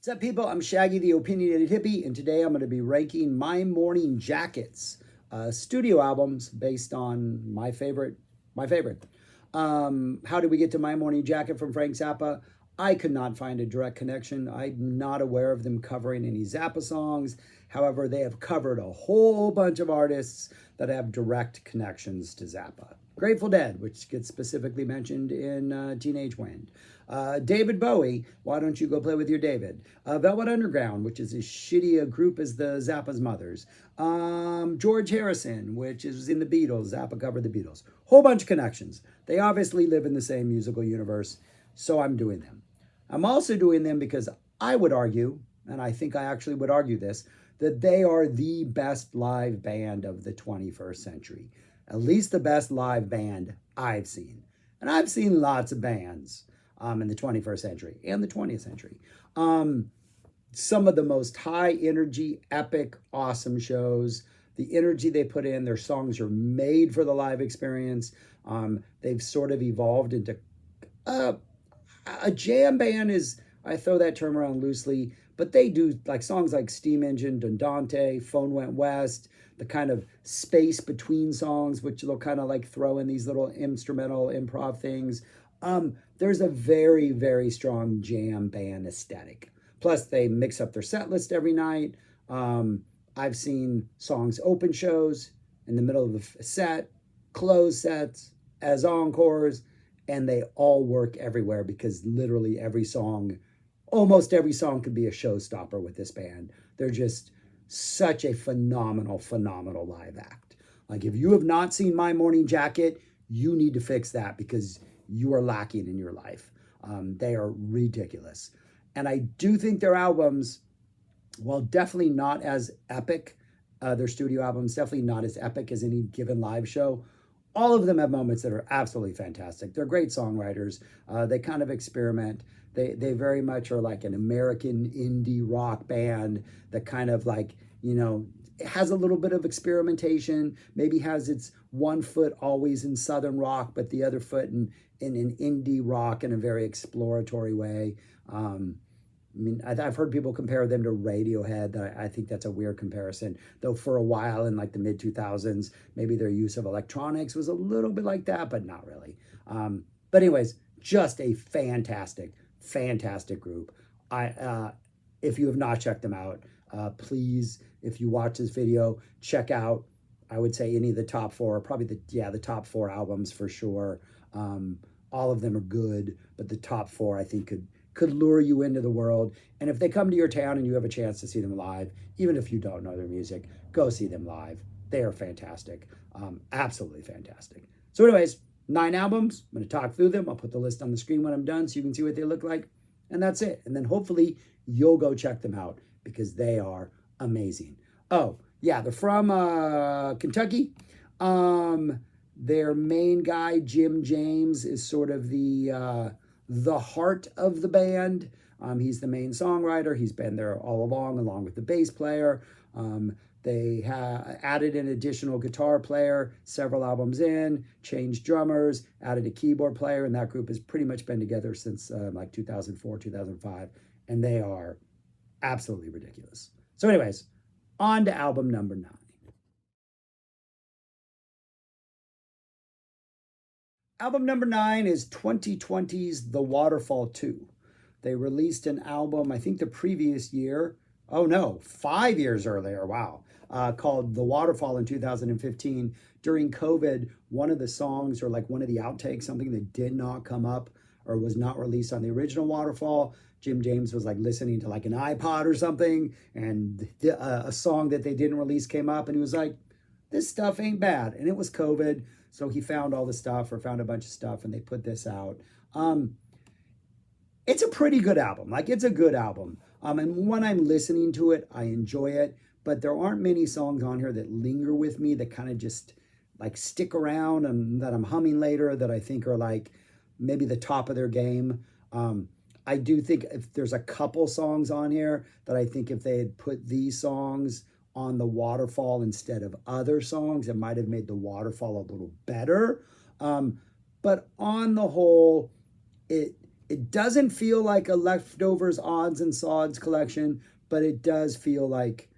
What's up, people? I'm Shaggy, the Opinionated Hippie, and today I'm going to be ranking My Morning Jackets studio albums based on my favorite. How did we get to My Morning Jacket from Frank Zappa? I could not find a direct connection. I'm not aware of them covering any Zappa songs. However, they have covered a whole bunch of artists that have direct connections to Zappa. Grateful Dead, which gets specifically mentioned in Teenage Wind. David Bowie, Why Don't You Go Play With Your David? Velvet Underground, which is as shitty a group as the Zappa's Mothers. George Harrison, which is in the Beatles. Zappa covered the Beatles. Whole bunch of connections. They obviously live in the same musical universe, so I'm doing them. I'm also doing them because I would argue, and I think I actually would argue this, that they are the best live band of the 21st century. At least the best live band I've seen. And I've seen lots of bands in the 21st century and the 20th century. Some of the most high energy, epic, awesome shows. The energy they put in, their songs are made for the live experience. They've sort of evolved into a jam band is, I throw that term around loosely, but they do like songs like Steam Engine, Dundante, Phone Went West, the kind of space between songs, which they'll kind of like throw in these little instrumental improv things. There's a very, very strong jam band aesthetic. Plus, they mix up their set list every night. I've seen songs open shows in the middle of the set, close sets, as encores, and they all work everywhere because literally almost every song could be a showstopper with this band. They're just such a phenomenal, phenomenal live act. Like, if you have not seen My Morning Jacket, you need to fix that because you are lacking in your life. They are ridiculous. And I do think their albums, while definitely not as epic, their studio albums, definitely not as epic as any given live show, all of them have moments that are absolutely fantastic. They're great songwriters. They kind of experiment. They very much are like an American indie rock band that kind of like, has a little bit of experimentation, maybe has its one foot always in Southern rock, but the other foot in an indie rock in a very exploratory way. I've heard people compare them to Radiohead. I think that's a weird comparison, though for a while in like the mid 2000s, maybe their use of electronics was a little bit like that, but not really. But anyways, just a fantastic, fantastic group. If you have not checked them out, please, if you watch this video, check out, I would say, any of the top four, probably the top four albums for sure. All of them are good, but the top four I think could lure you into the world. And if they come to your town and you have a chance to see them live, even if you don't know their music, go see them live. They are fantastic. Absolutely fantastic. So anyways, 9 albums. I'm going to talk through them. I'll put the list on the screen when I'm done so you can see what they look like. And that's it. And then hopefully you'll go check them out because they are amazing. Oh, yeah, they're from Kentucky. Their main guy, Jim James, is sort of the heart of the band. He's the main songwriter. He's been there all along with the bass player. They added an additional guitar player several albums in, changed drummers, added a keyboard player, and that group has pretty much been together since like 2004, 2005, and they are absolutely ridiculous. So anyways, on to album number 9. Album number 9 is 2020's The Waterfall 2. They released an album, I think the previous year. Oh no, 5 years earlier. Wow. Called The Waterfall in 2015. During COVID, one of the songs or like one of the outtakes, something that did not come up or was not released on the original Waterfall, Jim James was like listening to like an iPod or something, and a song that they didn't release came up, and he was like, this stuff ain't bad. And it was COVID. So he found all the stuff or found a bunch of stuff and they put this out. It's a pretty good album. Like, it's a good album. And when I'm listening to it, I enjoy it. But there aren't many songs on here that linger with me, that kind of just like stick around and that I'm humming later, that I think are like maybe the top of their game. I do think if there's a couple songs on here that I think if they had put these songs on the Waterfall instead of other songs, it might have made the Waterfall a little better. But on the whole, It doesn't feel like a leftovers odds and sods collection, but it does feel like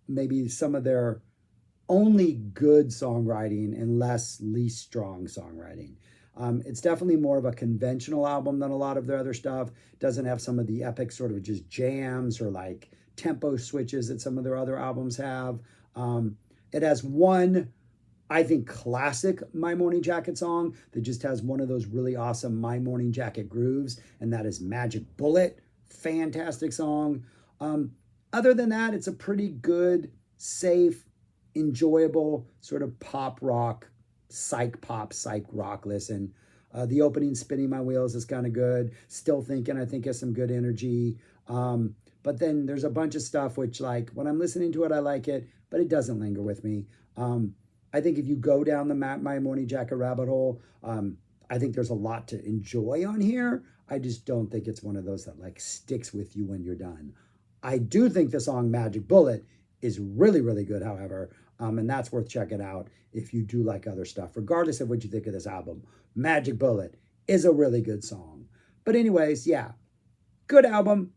maybe some of their only good songwriting and less least strong songwriting. It's definitely more of a conventional album than a lot of their other stuff. It doesn't have some of the epic sort of just jams or like tempo switches that some of their other albums have. It has one, I think, classic My Morning Jacket song that just has one of those really awesome My Morning Jacket grooves, and that is Magic Bullet. Fantastic song. Other than that, it's a pretty good, safe, enjoyable sort of pop rock, psych rock listen. The opening, Spinning My Wheels, is kind of good. Still Thinking, I think, has some good energy. But then there's a bunch of stuff which, like, when I'm listening to it, I like it, but it doesn't linger with me. I think if you go down the My Morning Jacket rabbit hole, I think there's a lot to enjoy on here. I just don't think it's one of those that like sticks with you when you're done. I do think the song Magic Bullet is really, really good, however, and that's worth checking out if you do like other stuff, regardless of what you think of this album. Magic Bullet is a really good song. But anyways, yeah, good album.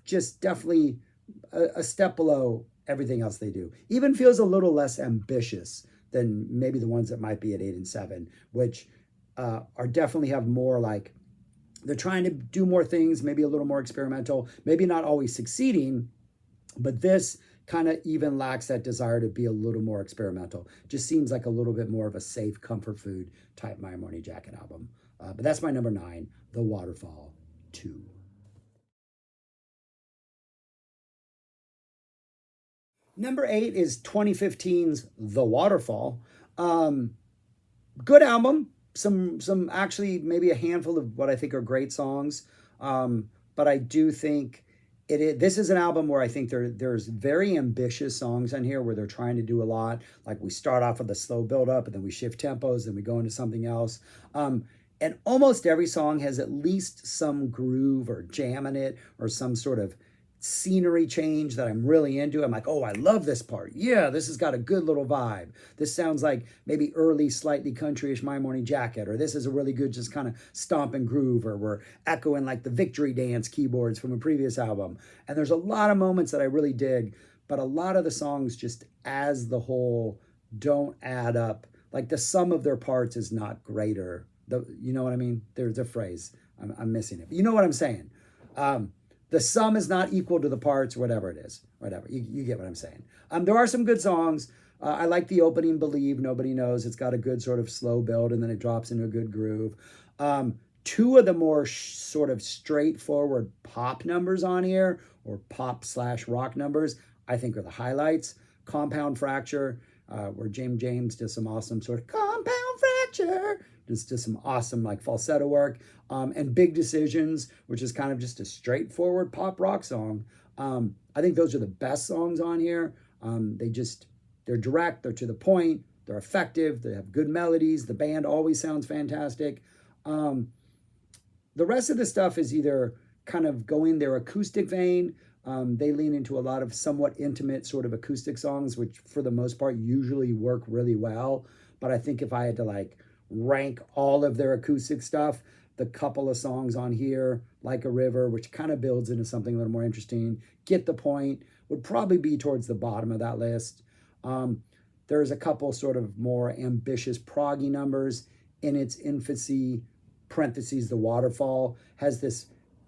Just definitely a step below everything else they do. Even feels a little less ambitious than maybe the ones that might be at 8 and 7, which are definitely have more like, they're trying to do more things, maybe a little more experimental, maybe not always succeeding, but this kind of even lacks that desire to be a little more experimental. Just seems like a little bit more of a safe comfort food type My Morning Jacket album. But that's my number 9, The Waterfall 2. Number 8 is 2015's The Waterfall. Good album. Some actually maybe a handful of what I think are great songs. But I do think this is an album where I think there's very ambitious songs on here where they're trying to do a lot. Like we start off with a slow build up and then we shift tempos, then we go into something else. And almost every song has at least some groove or jam in it or some sort of scenery change that I'm really into. I'm like, oh, I love this part. Yeah, this has got a good little vibe. This sounds like maybe early, slightly countryish My Morning Jacket, or this is a really good just kind of stomp and groove, or we're echoing like the Victory Dance keyboards from a previous album. And there's a lot of moments that I really dig, but a lot of the songs just as the whole don't add up. Like the sum of their parts is not greater. You know what I mean? There's a phrase. I'm missing it. But you know what I'm saying? The sum is not equal to the parts, whatever it is. Whatever. You get what I'm saying. There are some good songs. I like the opening, Believe, Nobody Knows. It's got a good sort of slow build, and then it drops into a good groove. Two of the more sort of straightforward pop numbers on here, or pop/rock numbers, I think are the highlights. Compound Fracture, where James does some awesome sort of compound fracture. Just does some awesome like falsetto work. And Big Decisions, which is kind of just a straightforward pop rock song. I think those are the best songs on here. They're direct, they're to the point, they're effective, they have good melodies. The band always sounds fantastic. The rest of the stuff is either kind of going their acoustic vein. They lean into a lot of somewhat intimate sort of acoustic songs, which for the most part usually work really well. But I think if I had to like rank all of their acoustic stuff, the couple of songs on here, Like a River, which kind of builds into something a little more interesting, Get the Point, would probably be towards the bottom of that list. There's a couple sort of more ambitious proggy numbers. In its infancy, parentheses, The Waterfall has this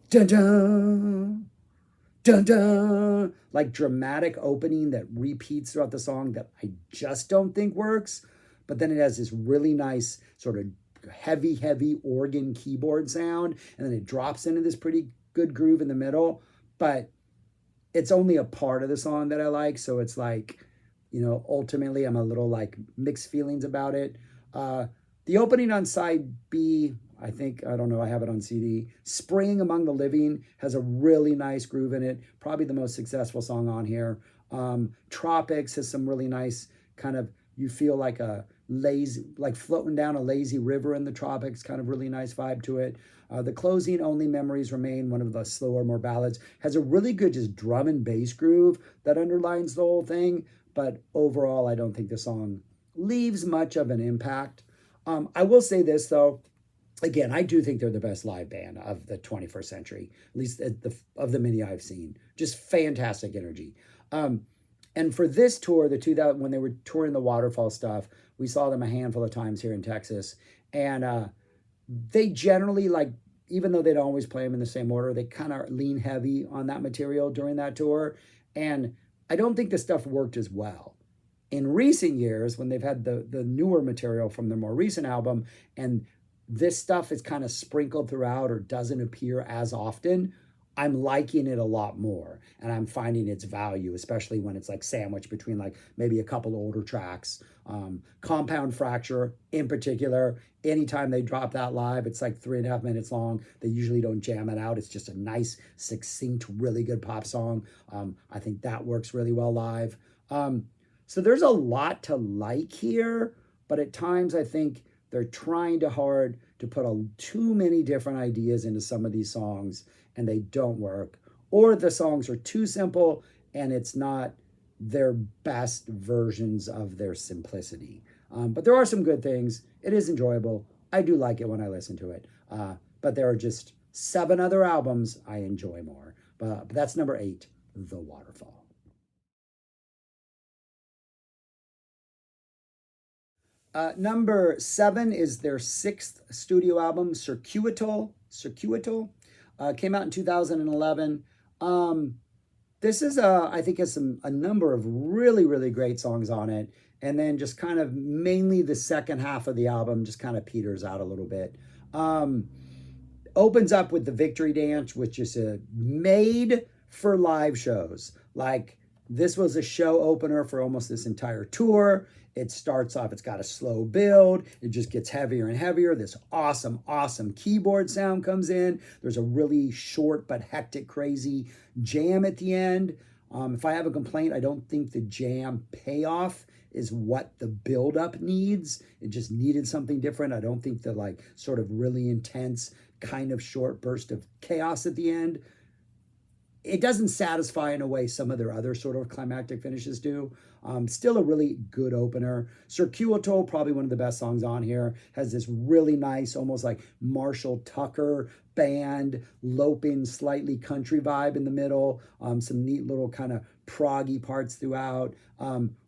dun dun dun dun like dramatic opening that repeats throughout the song that I just don't think works. But then it has this really nice sort of heavy organ keyboard sound, and then it drops into this pretty good groove in the middle. But it's only a part of the song that I like, so it's like, ultimately I'm a little like mixed feelings about it. The opening on side B, I don't know, I have it on CD. Spring Among the Living has a really nice groove in it. Probably the most successful song on here. Tropics has some really nice kind of, you feel like a lazy, like floating down a lazy river in the tropics, kind of really nice vibe to it. The closing, Only Memories Remain, one of the slower, more ballads, has a really good just drum and bass groove that underlines the whole thing. But overall, I don't think the song leaves much of an impact. I will say this though, again, I do think they're the best live band of the 21st century, at least of the many I've seen. Just fantastic energy. Um, and for this tour, the 2000 when they were touring the Waterfall stuff, we saw them a handful of times here in Texas, and they generally like, even though they don't always play them in the same order, they kind of lean heavy on that material during that tour, and I don't think the stuff worked as well in recent years when they've had the newer material from their more recent album, and this stuff is kind of sprinkled throughout or doesn't appear as often. I'm liking it a lot more, and I'm finding its value, especially when it's like sandwiched between like maybe a couple older tracks. Compound Fracture in particular, anytime they drop that live, it's like 3.5 minutes long. They usually don't jam it out. It's just a nice, succinct, really good pop song. I think that works really well live. So there's a lot to like here, but at times I think they're trying too hard to put too many different ideas into some of these songs, and they don't work. Or the songs are too simple and it's not their best versions of their simplicity. But there are some good things. It is enjoyable. I do like it when I listen to it. But there are just 7 other albums I enjoy more. But that's number 8, The Waterfall. Number 7 is their 6th studio album, Circuital. Circuital came out in 2011. This is I think has a number of really really great songs on it, and then just kind of mainly the second half of the album just kind of peters out a little bit. Opens up with the Victory Dance, which is made for live shows. Like, this was a show opener for almost this entire tour. It starts off, it's got a slow build. It just gets heavier and heavier. This awesome, awesome keyboard sound comes in. There's a really short but hectic, crazy jam at the end. If I have a complaint, I don't think the jam payoff is what the buildup needs. It just needed something different. I don't think the like sort of really intense kind of short burst of chaos at the end, it doesn't satisfy in a way some of their other sort of climactic finishes do. Still a really good opener. Circuital, probably one of the best songs on here, has this really nice, almost like Marshall Tucker band, loping, slightly country vibe in the middle. Some neat little kind of proggy parts throughout.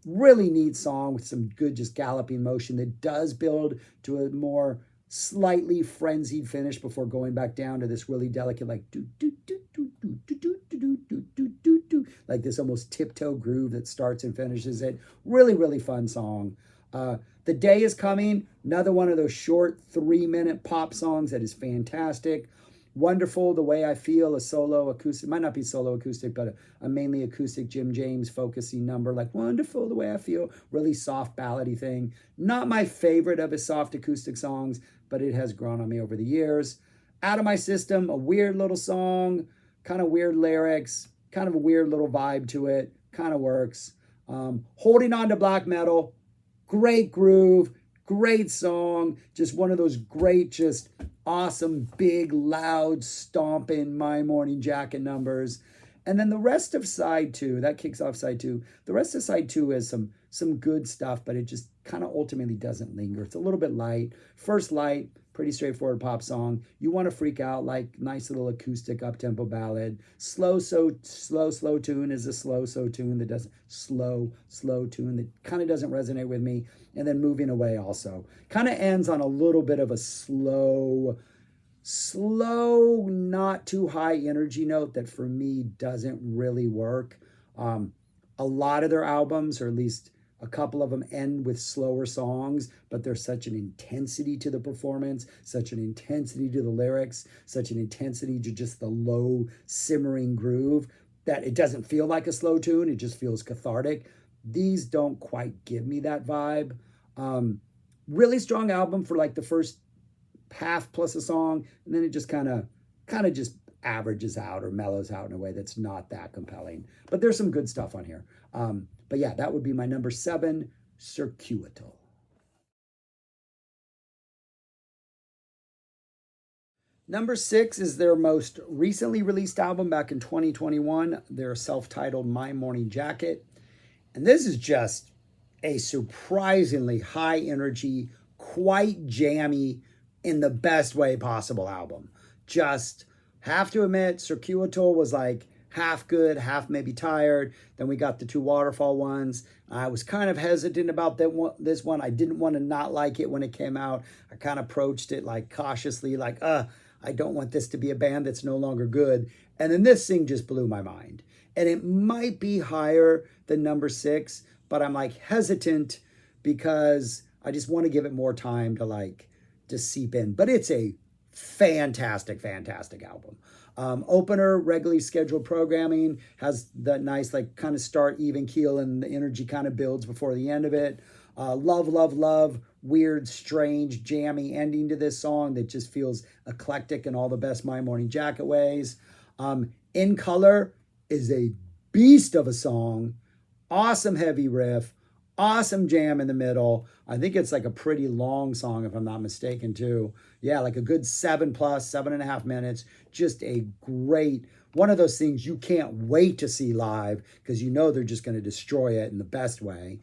Really neat song with some good just galloping motion that does build to a more slightly frenzied finish before going back down to this really delicate like do do do do do do do do do do do do, like this almost tiptoe groove that starts and finishes it. Really really fun song. The Day Is Coming, another one of those short 3-minute pop songs that is fantastic. Wonderful the Way I Feel, a solo acoustic, might not be solo acoustic, but a mainly acoustic Jim James focusing number, like Wonderful the Way I Feel, really soft ballady thing. Not my favorite of his soft acoustic songs, but it has grown on me over the years. Out of My System, a weird little song, kind of weird lyrics, kind of a weird little vibe to it, kind of works. Holding On to Black Metal, great groove, great song, just one of those great, just awesome, big, loud, stomping My Morning Jacket numbers. And then the rest of side 2, that kicks off side 2. The rest of side 2 is some good stuff, but it just kind of ultimately doesn't linger. It's a little bit light. First Light, pretty straightforward pop song. You Want to Freak Out, like nice little acoustic up-tempo ballad. Slow tune is a slow tune that doesn't slow tune that kind of doesn't resonate with me. And then Moving Away also kind of ends on a little bit of a slow, not too high energy note that for me doesn't really work. A lot of their albums, or at least a couple of them, end with slower songs, but there's such an intensity to the performance, such an intensity to the lyrics, such an intensity to just the low simmering groove that it doesn't feel like a slow tune. It just feels cathartic. These don't quite give me that vibe. Really strong album for like the first half plus a song, and then it just kind of just averages out or mellows out in a way that's not that compelling. But there's some good stuff on here. But yeah, that would be my number 7, Circuital. Number 6 is their most recently released album back in 2021, their self-titled My Morning Jacket. And this is just a surprisingly high energy, quite jammy, in the best way possible album. Just have to admit, Circuitol was like half good, half maybe tired. Then we got the two waterfall ones. I was kind of hesitant about this one. I didn't want to not like it when it came out. I kind of approached it like cautiously, like, I don't want this to be a band that's no longer good. And then this thing just blew my mind. And it might be higher than number 6, but I'm like hesitant because I just want to give it more time to like just seep in. But it's a fantastic, fantastic album. Opener, regularly scheduled programming, has that nice like kind of start even keel and the energy kind of builds before the end of it. Love, love, love, weird, strange, jammy ending to this song that just feels eclectic in all the best My Morning Jacket ways. In Color is a beast of a song, awesome heavy riff, awesome jam in the middle. I think it's like a pretty long song, if I'm not mistaken, too. Yeah, like a good 7+, 7.5 minutes. Just a great, one of those things you can't wait to see live because you know they're just going to destroy it in the best way.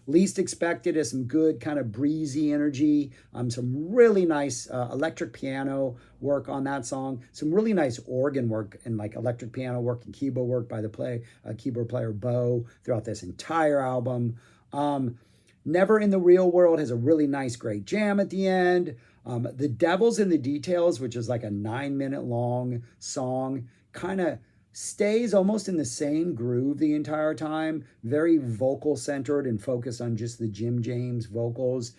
Least Expected is some good kind of breezy energy. Some really nice electric piano work on that song. Some really nice organ work and like electric piano work and keyboard work by the keyboard player Bo throughout this entire album. Never in the Real World has a really nice, great jam at the end. The Devil's in the Details, which is like a 9-minute long song, kind of stays almost in the same groove the entire time, very vocal centered and focused on just the Jim James vocals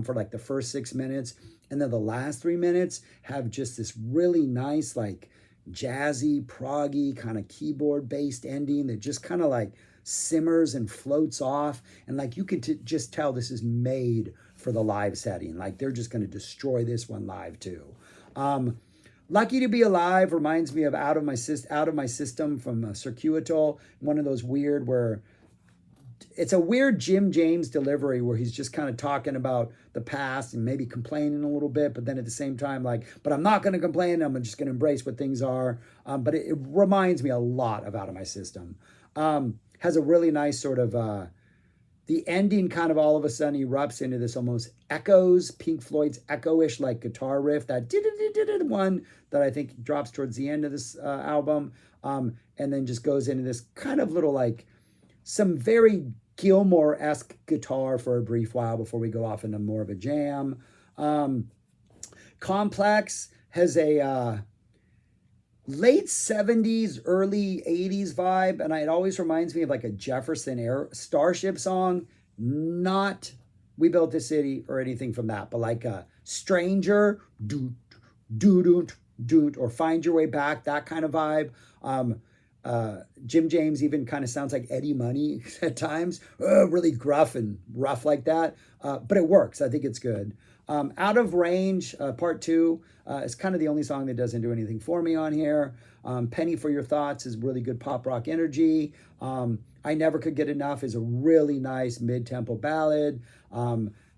for like the first 6 minutes. And then the last 3 minutes have just this really nice, like jazzy, proggy kind of keyboard based ending that just kind of like simmers and floats off. And like you can just tell this is made for the live setting. Like they're just going to destroy this one live too. Lucky to Be Alive reminds me of Out of My System from Circuitol. One of those weird where it's a weird Jim James delivery where he's just kind of talking about the past and maybe complaining a little bit, but then at the same time, like, but I'm not going to complain. I'm just going to embrace what things are. But it reminds me a lot of Out of My System. Has a really nice sort of, the ending kind of all of a sudden erupts into this almost echoes, Pink Floyd's echo-ish like guitar riff, that one that I think drops towards the end of this album, and then just goes into this kind of little like some very Gilmore-esque guitar for a brief while before we go off into more of a jam. Complex has a late 70s, early 80s vibe, and it always reminds me of like a Jefferson Starship song. Not We Built the City or anything from that, but like a Stranger, doot, doot, doot, doot, or Find Your Way Back, that kind of vibe. Jim James even kind of sounds like Eddie Money at times, really gruff and rough like that, but it works. I think it's good. Out of Range, part 2, is kind of the only song that doesn't do anything for me on here. Penny for Your Thoughts is really good pop rock energy. I Never Could Get Enough is a really nice mid-tempo ballad.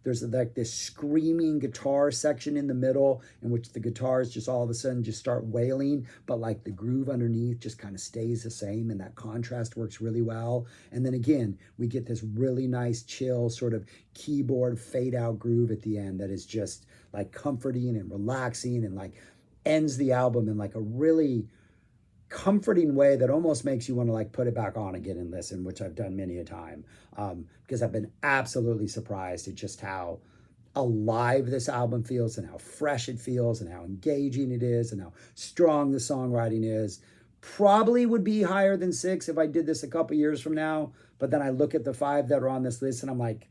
There's like this screaming guitar section in the middle in which the guitars just all of a sudden just start wailing, but like the groove underneath just kind of stays the same, and that contrast works really well. And then again, we get this really nice chill sort of keyboard fade out groove at the end that is just like comforting and relaxing and like ends the album in like a really comforting way that almost makes you want to like put it back on again and listen, which I've done many a time, because I've been absolutely surprised at just how alive this album feels and how fresh it feels and how engaging it is and how strong the songwriting is. Probably would be higher than 6 if I did this a couple years from now, but then I look at the 5 that are on this list and I'm like,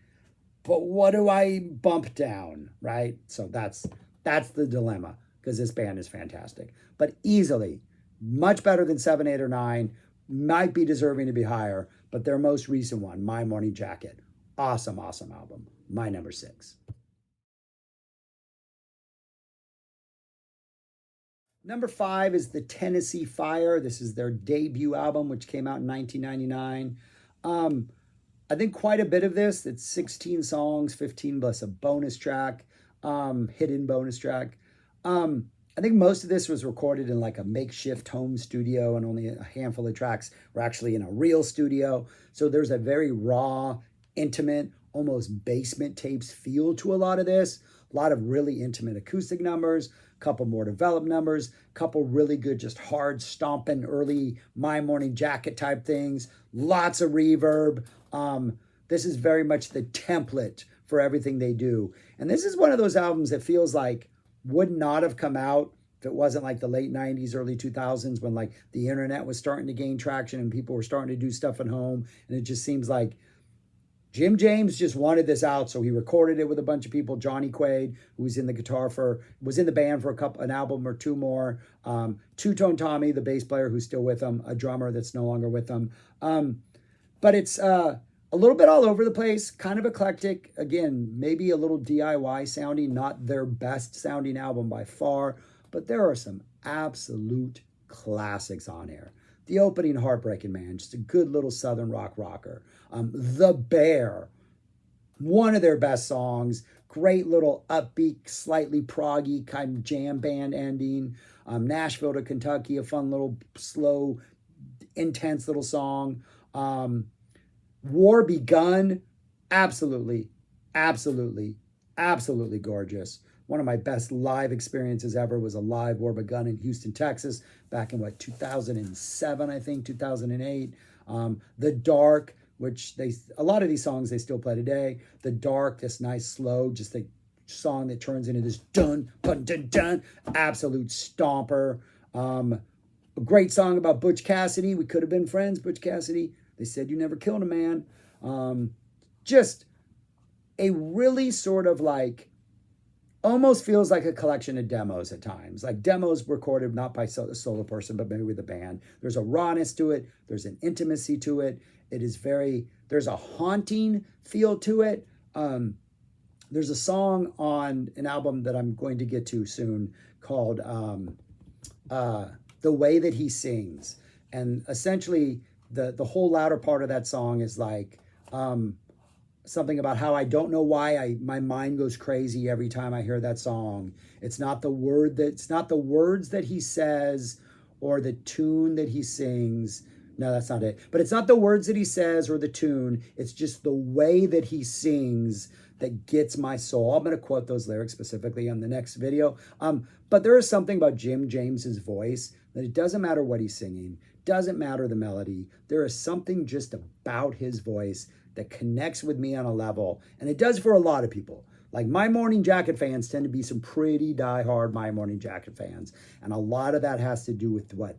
but what do I bump down, right? So that's the dilemma, because this band is fantastic, but easily much better than 7, 8, or 9. Might be deserving to be higher, but their most recent one, My Morning Jacket, awesome, awesome album. My number 6. Number 5 is The Tennessee Fire. This is their debut album, which came out in 1999. I think quite a bit of this. It's 16 songs, 15 plus a bonus track, hidden bonus track. I think most of this was recorded in like a makeshift home studio, and only a handful of tracks were actually in a real studio. So there's a very raw, intimate, almost basement tapes feel to a lot of this. A lot of really intimate acoustic numbers, a couple more developed numbers, a couple really good, just hard stomping early My Morning Jacket type things, lots of reverb. This is very much the template for everything they do. And this is one of those albums that feels like would not have come out if it wasn't like the late 90s, early 2000s when like the internet was starting to gain traction and people were starting to do stuff at home. And it just seems like Jim James just wanted this out, so he recorded it with a bunch of people. Johnny Quaid, who was in the band for an album or two more. Two Tone Tommy, the bass player who's still with him, a drummer that's no longer with them. But it's a little bit all over the place, kind of eclectic. Again, maybe a little DIY sounding, not their best sounding album by far, but there are some absolute classics on here. The opening, Heartbreaking Man, just a good little Southern rock rocker. The Bear, one of their best songs. Great little upbeat, slightly proggy kind of jam band ending. Nashville to Kentucky, a fun little slow, intense little song. War Begun, absolutely gorgeous. One of my best live experiences ever was a live War Begun in Houston, Texas, back in 2007, I think, 2008. The Dark, which a lot of these songs they still play today. The Dark, this nice slow, just a song that turns into this dun, dun, dun, dun, absolute stomper. A great song about Butch Cassidy. We could have been friends, Butch Cassidy. They said you never killed a man. Just a really sort of like, almost feels like a collection of demos at times. Like demos recorded not by a solo person, but maybe with a band. There's a rawness to it. There's an intimacy to it. There's a haunting feel to it. There's a song on an album that I'm going to get to soon called The Way That He Sings. And essentially the whole latter part of that song is like, something about how I don't know why my mind goes crazy every time I hear that song. It's not the words that he says or the tune that he sings. No, that's not it. But it's not the words that he says or the tune. It's just the way that he sings that gets my soul. I'm going to quote those lyrics specifically on the next video. But there is something about Jim James's voice that it doesn't matter what he's singing, doesn't matter the melody. There is something just about his voice that connects with me on a level, and it does for a lot of people. Like My Morning Jacket fans tend to be some pretty diehard My Morning Jacket fans, and a lot of that has to do with what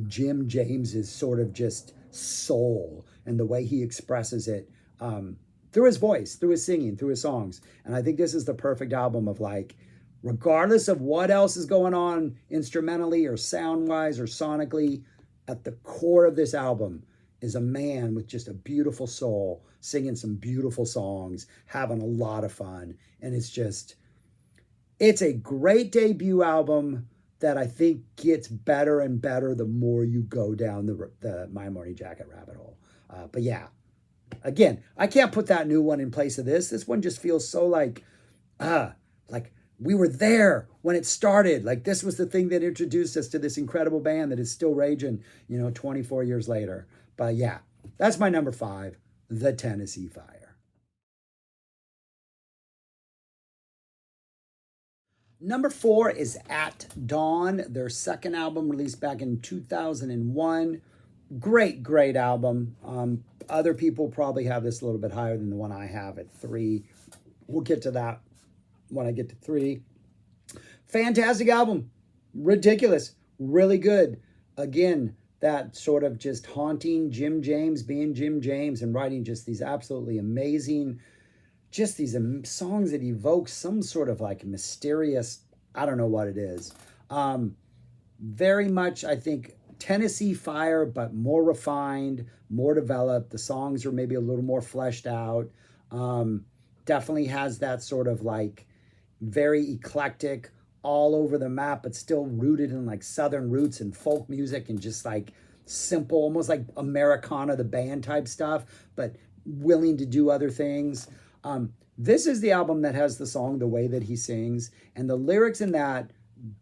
Jim James is sort of just soul and the way he expresses it through his voice, through his singing, through his songs. And I think this is the perfect album of like, regardless of what else is going on instrumentally or sound-wise or sonically, at the core of this album is a man with just a beautiful soul, singing some beautiful songs, having a lot of fun. And it's a great debut album that I think gets better and better the more you go down the My Morning Jacket rabbit hole. But yeah, again, I can't put that new one in place of this. This one just feels so like we were there when it started. Like this was the thing that introduced us to this incredible band that is still raging, 24 years later. But yeah, that's my number 5, The Tennessee Fire. Number 4 is At Dawn, their second album released back in 2001. Great album. Other people probably have this a little bit higher than the one I have at 3. We'll get to that when I get to 3. Fantastic album. Ridiculous. Really good. Again, that sort of just haunting Jim James being Jim James and writing just these absolutely amazing, just these songs that evoke some sort of like mysterious, I don't know what it is. Very much, I think, Tennessee Fire, but more refined, more developed. The songs are maybe a little more fleshed out. Definitely has that sort of like very eclectic, all over the map, but still rooted in like Southern roots and folk music and just like simple, almost like Americana, the band type stuff, but willing to do other things. This is the album that has the song The Way That He Sings, and the lyrics in that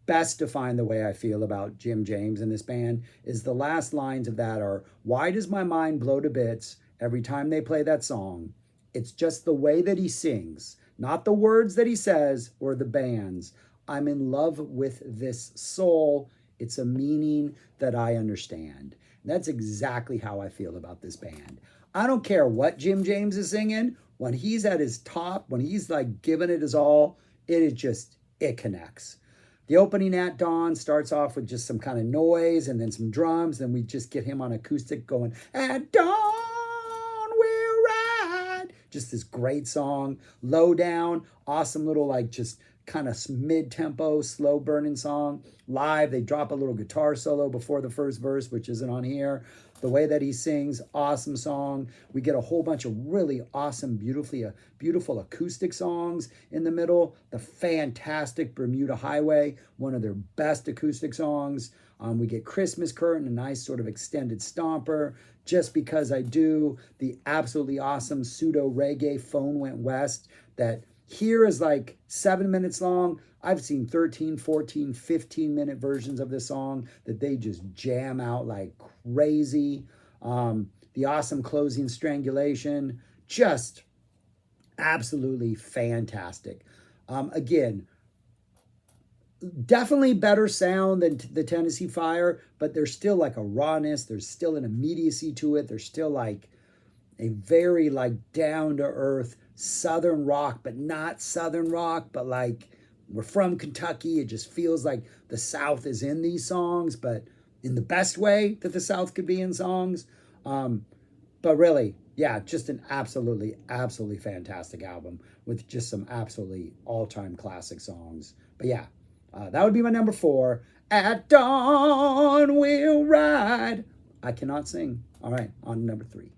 best define the way I feel about Jim James and this band. Is the last lines of that are, "Why does my mind blow to bits every time they play that song? It's just the way that he sings not the words that he says or the bands. I'm in love with this soul. It's a meaning that I understand. That's exactly how I feel about this band. I don't care what Jim James is singing. When he's at his top, when he's like giving it his all, it connects. The opening At Dawn starts off with just some kind of noise and then some drums. Then we just get him on acoustic going, At dawn we'll ride. Just this great song. Low Down, awesome little like just kind of mid-tempo, slow burning song. Live, they drop a little guitar solo before the first verse, which isn't on here. The way that he sings, awesome song. We get a whole bunch of really awesome, beautiful acoustic songs in the middle. The fantastic Bermuda Highway, one of their best acoustic songs. We get Christmas Curtain, a nice sort of extended stomper. Just Because I Do, the absolutely awesome pseudo reggae Phone Went West that here is like 7 minutes long. I've seen 13, 14, 15-minute versions of this song that they just jam out like crazy. The awesome closing Strangulation, just absolutely fantastic. Again, definitely better sound than the Tennessee Fire, but there's still like a rawness. There's still an immediacy to it. There's still like a very like down to earth Southern rock, but not Southern rock, but like we're from Kentucky. It just feels like the South is in these songs, but in the best way that the South could be in songs. But really, yeah, just an absolutely fantastic album with just some absolutely all-time classic songs. But yeah, that would be my number 4. At Dawn We'll Ride. I cannot sing. All right, on to number 3.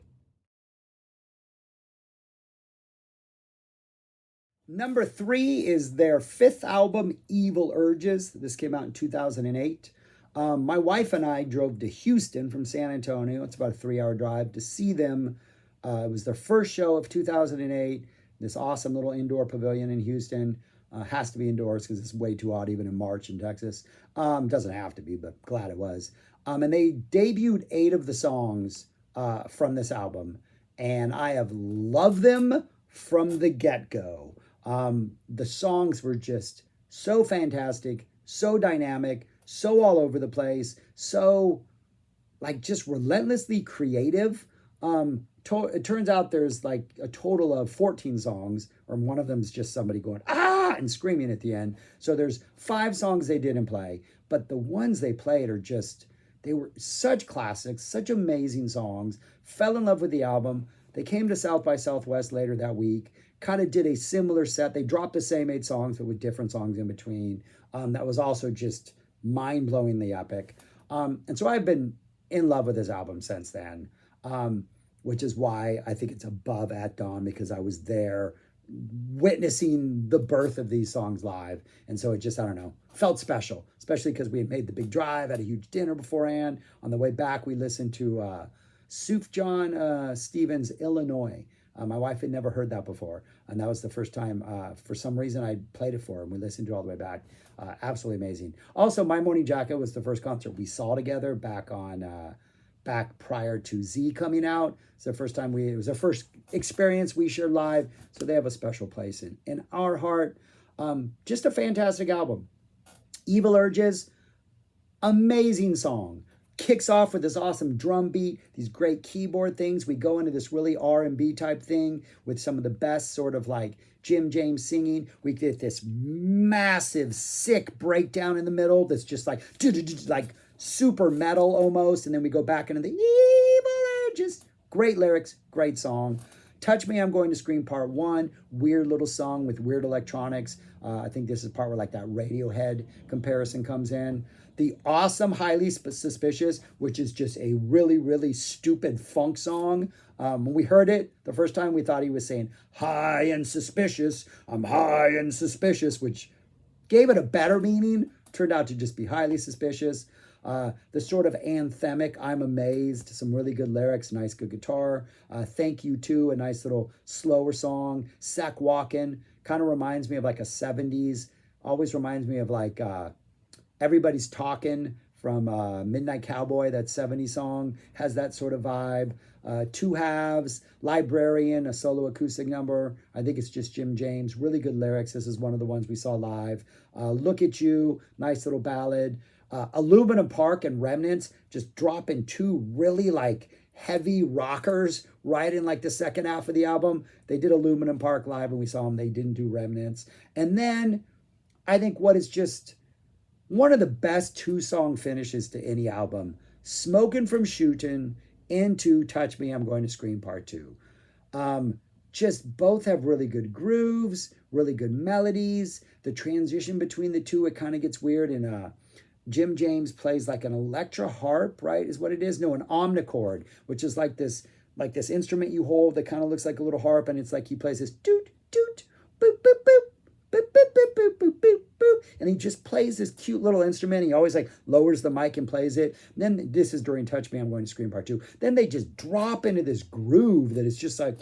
Number 3 is their 5th album, Evil Urges. This came out in 2008. My wife and I drove to Houston from San Antonio. It's about a 3-hour drive to see them. It was their first show of 2008. This awesome little indoor pavilion in Houston. Has to be indoors because it's way too hot even in March in Texas. Doesn't have to be, but glad it was. And they debuted 8 of the songs from this album. And I have loved them from the get-go. The songs were just so fantastic, so dynamic, so all over the place, so like just relentlessly creative. It turns out there's like a total of 14 songs, or one of them is just somebody going, ah, and screaming at the end. So there's 5 songs they didn't play, but the ones they played are just, they were such classics, such amazing songs. Fell in love with the album. They came to South by Southwest later that week, kind of did a similar set. They dropped the same 8 songs, but with different songs in between. That was also just mind-blowingly epic. And so I've been in love with this album since then, which is why I think it's above At Dawn, because I was there witnessing the birth of these songs live. And so it just, I don't know, felt special, especially because we had made the big drive, had a huge dinner beforehand. On the way back, we listened to Sufjan Stevens, Illinois. My wife had never heard that before, and that was the first time, for some reason, I played it for her, and we listened to it all the way back. Absolutely amazing. Also, My Morning Jacket was the first concert we saw together back prior to Z coming out. It's the first time it was our first experience we shared live, so they have a special place in our heart. Just a fantastic album. Evil Urges, amazing song. Kicks off with this awesome drum beat, these great keyboard things. We go into this really R&B type thing with some of the best sort of like Jim James singing. We get this massive, sick breakdown in the middle that's just like super metal almost. And then we go back into the Evil Urges. Great lyrics, great song. Touch Me, I'm Going to Scream Part 1. Weird little song with weird electronics. I think this is part where like that Radiohead comparison comes in. The awesome Highly Suspicious, which is just a really stupid funk song. When we heard it the first time, we thought he was saying, high and suspicious, I'm high and suspicious, which gave it a better meaning. Turned out to just be highly suspicious. The sort of anthemic I'm Amazed, some really good lyrics, nice good guitar. Thank You Too, a nice little slower song. Sack Walkin' kind of reminds me of like a 70s, always reminds me of like Everybody's Talking from Midnight Cowboy, that 70s song, has that sort of vibe. Two Halves, Librarian, a solo acoustic number. I think it's just Jim James. Really good lyrics. This is one of the ones we saw live. Look at You, nice little ballad. Aluminum Park and Remnants, just dropping two really like heavy rockers right in like the second half of the album. They did Aluminum Park live and we saw them. They didn't do Remnants. And then I think what is just one of the best two-song finishes to any album, Smoking from Shootin' into Touch Me, I'm Going to Scream Part 2. Just both have really good grooves, really good melodies. The transition between the two, it kind of gets weird. And Jim James plays like an electro harp, right? Is what it is. No, an omnichord, which is like this instrument you hold that kind of looks like a little harp, and it's like he plays this doot doot boop boop boop boop boop boop boop boop boop boop, and he just plays this cute little instrument. He always like lowers the mic and plays it. And then this is during Touch Me, I'm Going to Scream Part 2. Then they just drop into this groove that is just like,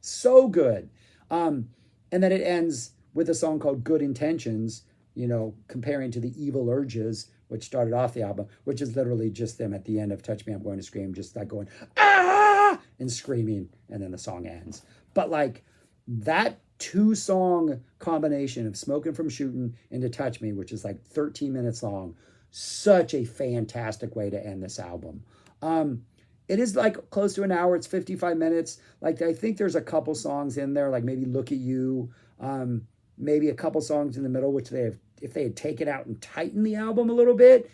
so good. And then it ends with a song called Good Intentions, you know, comparing to the Evil Urges, which started off the album, which is literally just them at the end of Touch Me, I'm Going to Scream, just like going, ah, and screaming, and then the song ends. But like that two-song combination of Smoking from Shootin' into Touch Me, which is like 13 minutes long, such a fantastic way to end this album. It is like close to an hour. It's 55 minutes. Like I think there's a couple songs in there, like maybe Look at You, maybe a couple songs in the middle, which if they had taken out and tightened the album a little bit,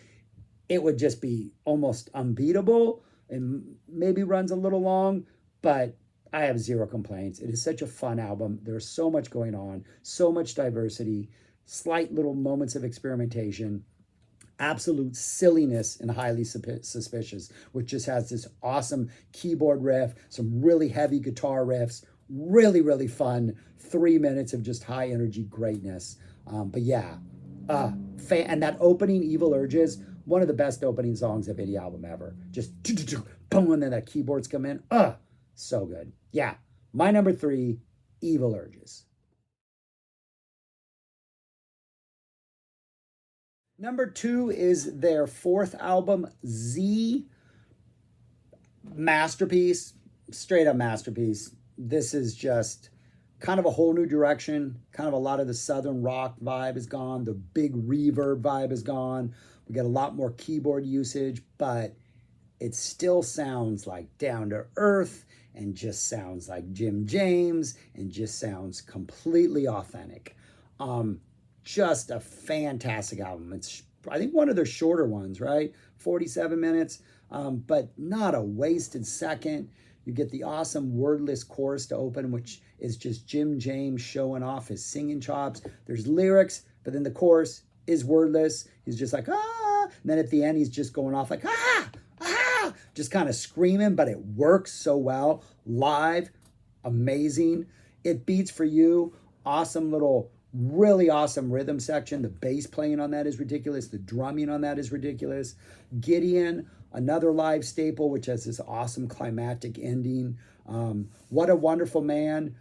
it would just be almost unbeatable and maybe runs a little long, but I have zero complaints. It is such a fun album. There's so much going on, so much diversity, slight little moments of experimentation, absolute silliness and highly suspicious, which just has this awesome keyboard riff, some really heavy guitar riffs, really, really fun 3 minutes of just high energy greatness. But yeah, and that opening, Evil Urges, one of the best opening songs of any album ever. Just boom, and then that keyboards come in. So good. Yeah, my number 3, Evil Urges. Number 2 is their fourth album, Z. Masterpiece, straight up masterpiece. This is just kind of a whole new direction. Kind of a lot of the southern rock vibe is gone. The big reverb vibe is gone. We get a lot more keyboard usage, but it still sounds like down to earth and just sounds like Jim James and just sounds completely authentic. Just a fantastic album. It's, I think, one of their shorter ones, right? 47 minutes, but not a wasted second. You get the awesome wordless chorus to open, which is just Jim James showing off his singing chops. There's lyrics, but then the chorus is wordless. He's just like, ah. And then at the end, he's just going off like, ah, ah, just kind of screaming, but it works so well. Live, amazing. It Beats for You, awesome little, really awesome rhythm section. The bass playing on that is ridiculous. The drumming on that is ridiculous. Gideon, another live staple, which has this awesome climactic ending. What a Wonderful Man,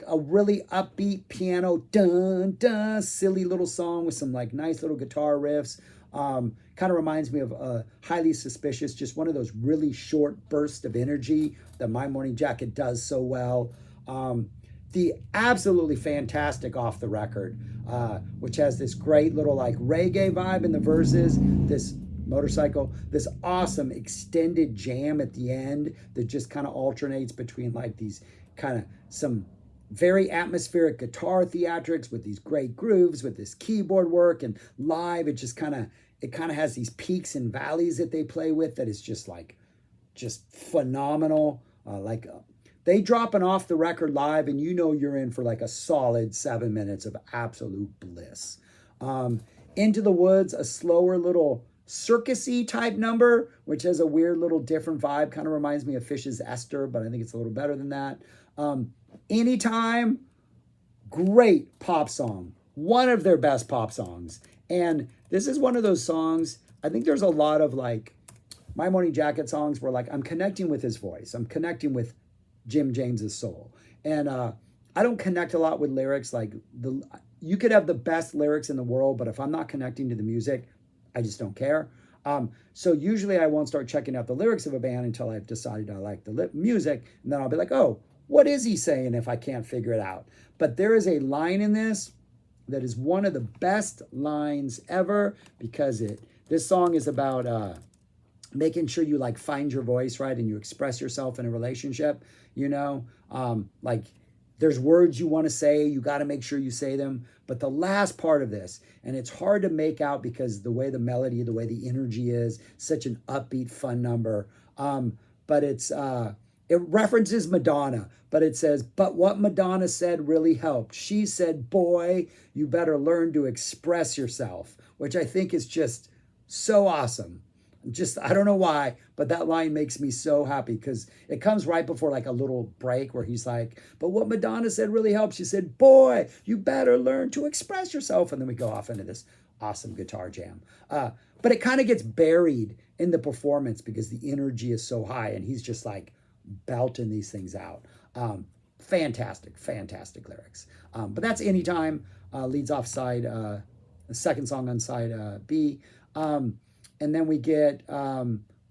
a really upbeat piano, dun, dun, silly little song with some like nice little guitar riffs. Kind of reminds me of Highly Suspicious, just one of those really short bursts of energy that My Morning Jacket does so well. The absolutely fantastic Off the Record, which has this great little like reggae vibe in the verses, this motorcycle, this awesome extended jam at the end that just kind of alternates between like these kind of some very atmospheric guitar theatrics with these great grooves, with this keyboard work, and live, it kind of has these peaks and valleys that they play with that is just like, just phenomenal. They drop an Off the Record live and you know you're in for like a solid 7 minutes of absolute bliss. Into the Woods, a slower little circusy type number, which has a weird little different vibe, kind of reminds me of Fish's Esther, but I think it's a little better than that. Anytime, great pop song, one of their best pop songs. And this is one of those songs, I think there's a lot of like My Morning Jacket songs where like I'm connecting with his voice, I'm connecting with Jim James's soul. And I don't connect a lot with lyrics. Like you could have the best lyrics in the world, but if I'm not connecting to the music, I just don't care. So usually I won't start checking out the lyrics of a band until I've decided I like the music, and then I'll be like, oh, what is he saying if I can't figure it out? But there is a line in this that is one of the best lines ever, because this song is about making sure you like find your voice, right, and you express yourself in a relationship. Like there's words you want to say, you got to make sure you say them. But the last part of this, and it's hard to make out because the way the melody, the way the energy is, such an upbeat, fun number. But it references Madonna, but it says, but what Madonna said really helped. She said, boy, you better learn to express yourself, which I think is just so awesome. Just, I don't know why, but that line makes me so happy because it comes right before like a little break where he's like, but what Madonna said really helped. She said, boy, you better learn to express yourself. And then we go off into this awesome guitar jam. But it kind of gets buried in the performance because the energy is so high and he's just like belting these things out. Fantastic, fantastic lyrics. But that's Anytime, leads off side, the second song on side B. And then we get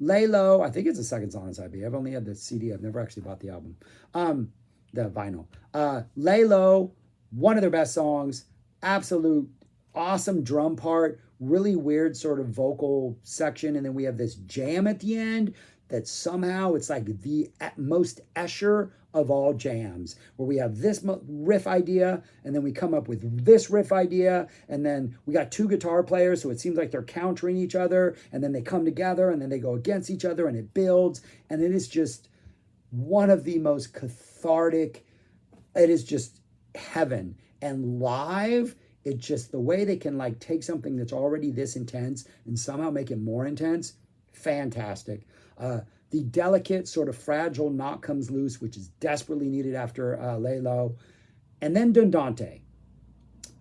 Lay Low. I think it's the second song on side B. I've only had the CD. I've never actually bought the album, the vinyl. Lay Low, one of their best songs. Absolute awesome drum part. Really weird sort of vocal section. And then we have this jam at the end that somehow it's like the most Escher of all jams, where we have this riff idea, and then we come up with this riff idea, and then we got two guitar players, so it seems like they're countering each other, and then they come together, and then they go against each other, and it builds, and it is just one of the most cathartic, it is just heaven. And live, it just, the way they can like take something that's already this intense and somehow make it more intense, fantastic. The delicate, sort of fragile Knock Comes Loose, which is desperately needed after Lay Low. And then Dundante.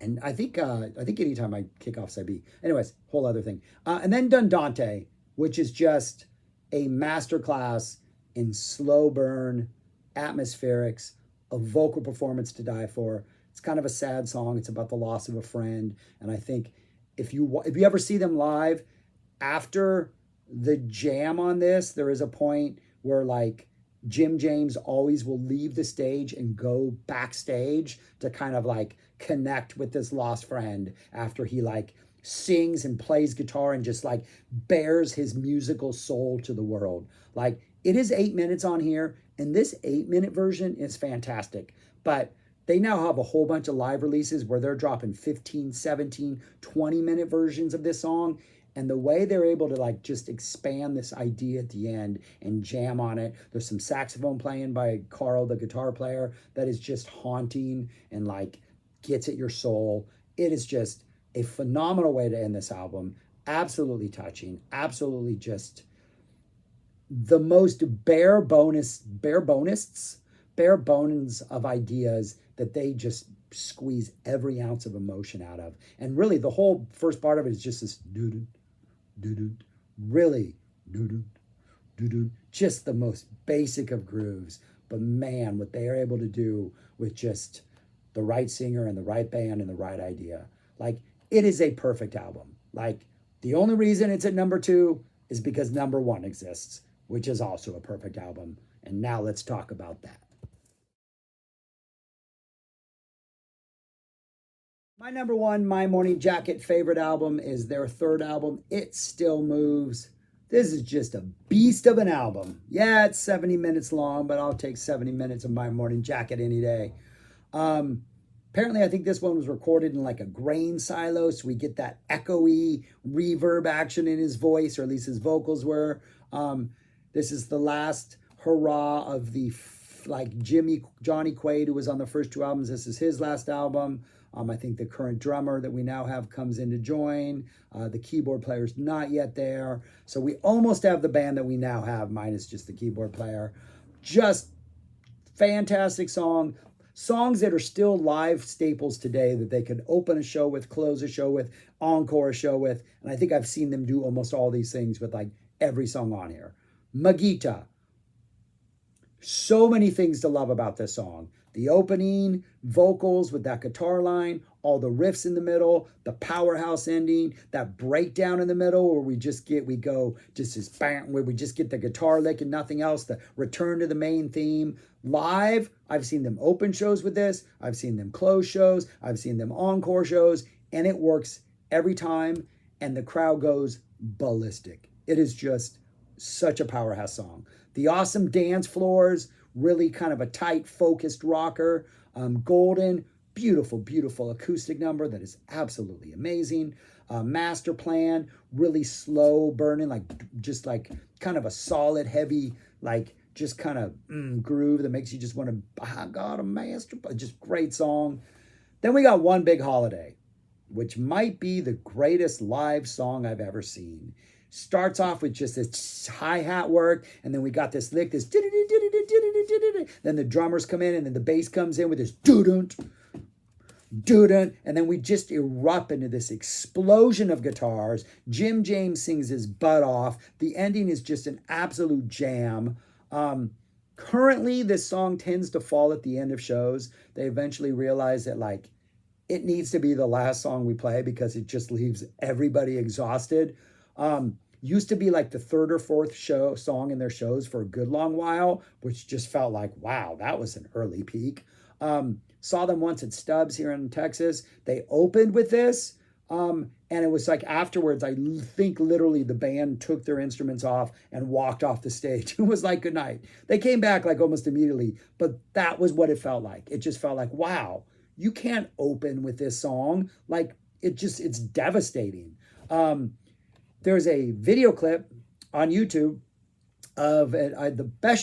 And I think Anytime I kick off side B. Anyways, whole other thing. And then Dundante, which is just a masterclass in slow burn, atmospherics, a vocal performance to die for. It's kind of a sad song. It's about the loss of a friend. And I think if you ever see them live, after the jam on this, there is a point where like Jim James always will leave the stage and go backstage to kind of like connect with this lost friend after he like sings and plays guitar and just like bears his musical soul to the world. Like, it is 8 minutes on here, and this 8-minute version is fantastic. But they now have a whole bunch of live releases where they're dropping 15, 17, 20-minute versions of this song. And the way they're able to like just expand this idea at the end and jam on it. There's some saxophone playing by Carl, the guitar player, that is just haunting and like gets at your soul. It is just a phenomenal way to end this album. Absolutely touching. Absolutely just the most bare bones of ideas that they just squeeze every ounce of emotion out of. And really the whole first part of it is just this doo-doo, doo-doo, really doo-doo, doo-doo, just the most basic of grooves. But man, what they are able to do with just the right singer and the right band and the right idea. Like, it is a perfect album. Like, the only reason it's at number 2 is because number 1 exists, which is also a perfect album. And now let's talk about that. My number 1 My Morning Jacket favorite album is their third album, It Still Moves. This is just a beast of an album. Yeah, it's 70 minutes long, but I'll take 70 minutes of My Morning Jacket any day. Apparently, I think this one was recorded in like a grain silo, so we get that echoey reverb action in his voice, or at least his vocals were. This is the last hurrah of the like Johnny Quaid, who was on the first 2 albums. This is his last album. I think the current drummer that we now have comes in to join. The keyboard player's not yet there. So we almost have the band that we now have, minus just the keyboard player. Just fantastic song. Songs that are still live staples today that they could open a show with, close a show with, encore a show with. And I think I've seen them do almost all these things with like every song on here. Magita, So many things to love about this song. The opening, vocals with that guitar line, all the riffs in the middle, the powerhouse ending, that breakdown in the middle where we go just as bam, where we just get the guitar lick and nothing else, the return to the main theme. Live, I've seen them open shows with this, I've seen them close shows, I've seen them encore shows, and it works every time, and the crowd goes ballistic. It is just such a powerhouse song. The awesome dance floors, really kind of a tight, focused rocker. Golden, beautiful, beautiful acoustic number that is absolutely amazing. Master Plan, really slow burning, like just like kind of a solid, heavy, like just kind of groove that makes you just want to, I got a master, just great song. Then we got One Big Holiday, which might be the greatest live song I've ever seen. Starts off with just this hi-hat work, and then we got this lick, this then the drummers come in, and then the bass comes in with this doo-doo, and then we just erupt into this explosion of guitars. Jim James sings his butt off. The ending is just an absolute jam. Currently, this song tends to fall at the end of shows. They eventually realize that like it needs to be the last song we play because it just leaves everybody exhausted. Used to be like the third or fourth song in their shows for a good long while, which just felt like, wow, that was an early peak. Saw them once at Stubbs here in Texas. They opened with this, and it was like afterwards, I think literally the band took their instruments off and walked off the stage. It was like, good night. They came back like almost immediately, but that was what it felt like. It just felt like, wow, you can't open with this song. Like it's devastating. There's a video clip on YouTube of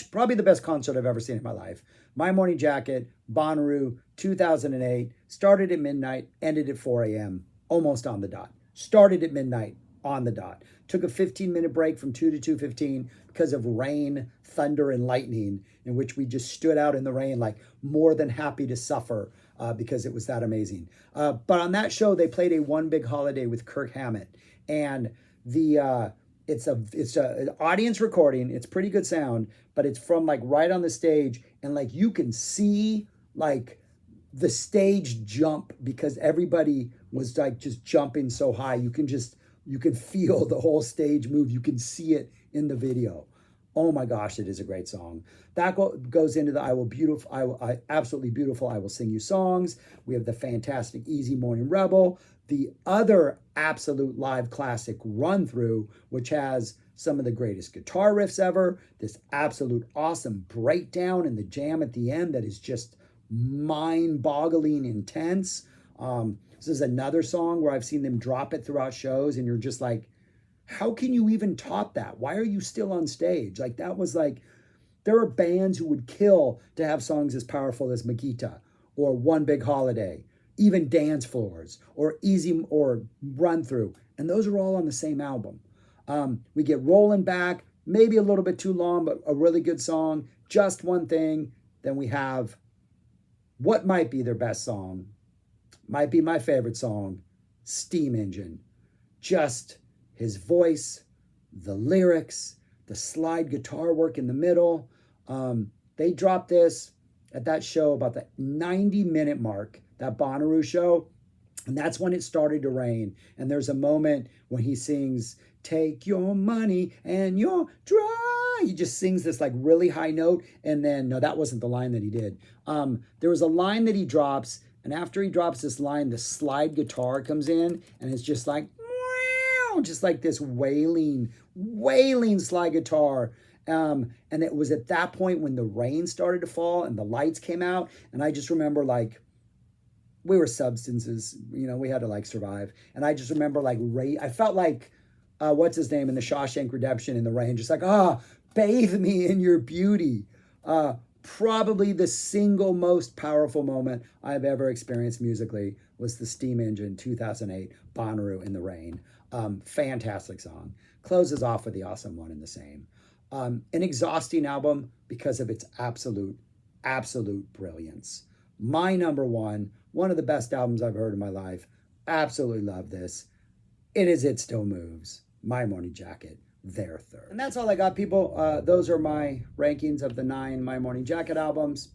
probably the best concert I've ever seen in my life. My Morning Jacket, Bonnaroo, 2008, started at midnight, ended at 4 a.m., almost on the dot. Started at midnight, on the dot. Took a 15-minute break from 2 to 2:15 because of rain, thunder, and lightning, in which we just stood out in the rain like more than happy to suffer because it was that amazing. But on that show, they played a One Big Holiday with Kirk Hammett, and it's a audience recording. It's pretty good sound, but it's from like right on the stage, and like you can see like the stage jump because everybody was like just jumping so high. You can feel the whole stage move. You can see it in the video. Oh my gosh, it is a great song. That goes into the Absolutely Beautiful, I Will Sing You songs. We have the fantastic Easy Morning Rebel. The other absolute live classic Run Through, which has some of the greatest guitar riffs ever, this absolute awesome breakdown and the jam at the end that is just mind-boggling intense. This is another song where I've seen them drop it throughout shows, and you're just like, how can you even top that? Why are you still on stage? Like that was like, there are bands who would kill to have songs as powerful as Makita or One Big Holiday, even Dance Floors or Easy or Run Through. And those are all on the same album. We get Rolling Back, maybe a little bit too long, but a really good song. Just One Thing. Then we have what might be their best song, might be my favorite song, Steam Engine. Just his voice, the lyrics, the slide guitar work in the middle. They dropped this at that show about the 90-minute mark, that Bonnaroo show, and that's when it started to rain. And there's a moment when he sings, "Take your money and your dry." He just sings this like really high note, and then, no, that wasn't the line that he did. There was a line that he drops, and after he drops this line, the slide guitar comes in, and it's just like, just like this wailing slide guitar. And it was at that point when the rain started to fall and the lights came out. And I just remember like, we were substances, we had to like survive. And I just remember like, I felt like, what's his name in the Shawshank Redemption in the rain, just like, bathe me in your beauty. Probably the single most powerful moment I've ever experienced musically was the Steam Engine 2008 Bonnaroo in the Rain. Fantastic song. Closes off with the awesome One in the Same. An exhausting album because of its absolute brilliance. My number one of the best albums I've heard in my life. Absolutely love this. It Still Moves. My Morning Jacket. they're third. And that's all I got, people. Those are my rankings of the 9 My Morning Jacket albums.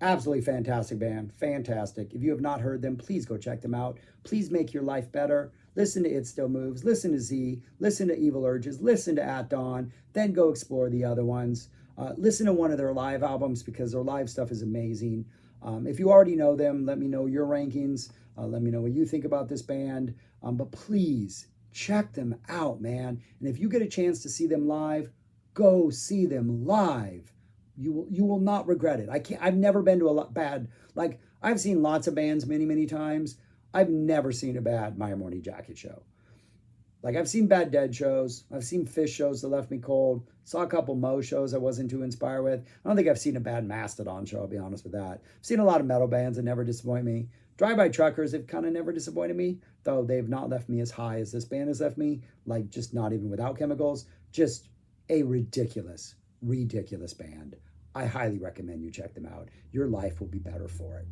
Absolutely fantastic band. Fantastic. If you have not heard them, please go check them out. Please make your life better. Listen to It Still Moves. Listen to Z. Listen to Evil Urges. Listen to At Dawn. Then go explore the other ones. Listen to one of their live albums because their live stuff is amazing. If you already know them, let me know your rankings. Let me know what you think about this band. But please check them out, man. And if you get a chance to see them live, go see them live. You will not regret it. I've never been to a bad, like I've seen lots of bands many times. I've never seen a bad My Morning Jacket show. Like I've seen Bad Dead shows. I've seen Fish shows that left me cold. Saw a couple Mo shows I wasn't too inspired with. I don't think I've seen a bad Mastodon show, I'll be honest with that. I've seen a lot of metal bands that never disappoint me. Drive-By Truckers have kind of never disappointed me, though they've not left me as high as this band has left me, like just not even Without Chemicals. Just a ridiculous band. I highly recommend you check them out. Your life will be better for it.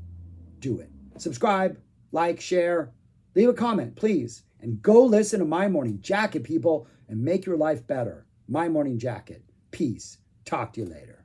Do it. Subscribe, like, share, leave a comment, please. And go listen to My Morning Jacket, people, and make your life better. My Morning Jacket. Peace. Talk to you later.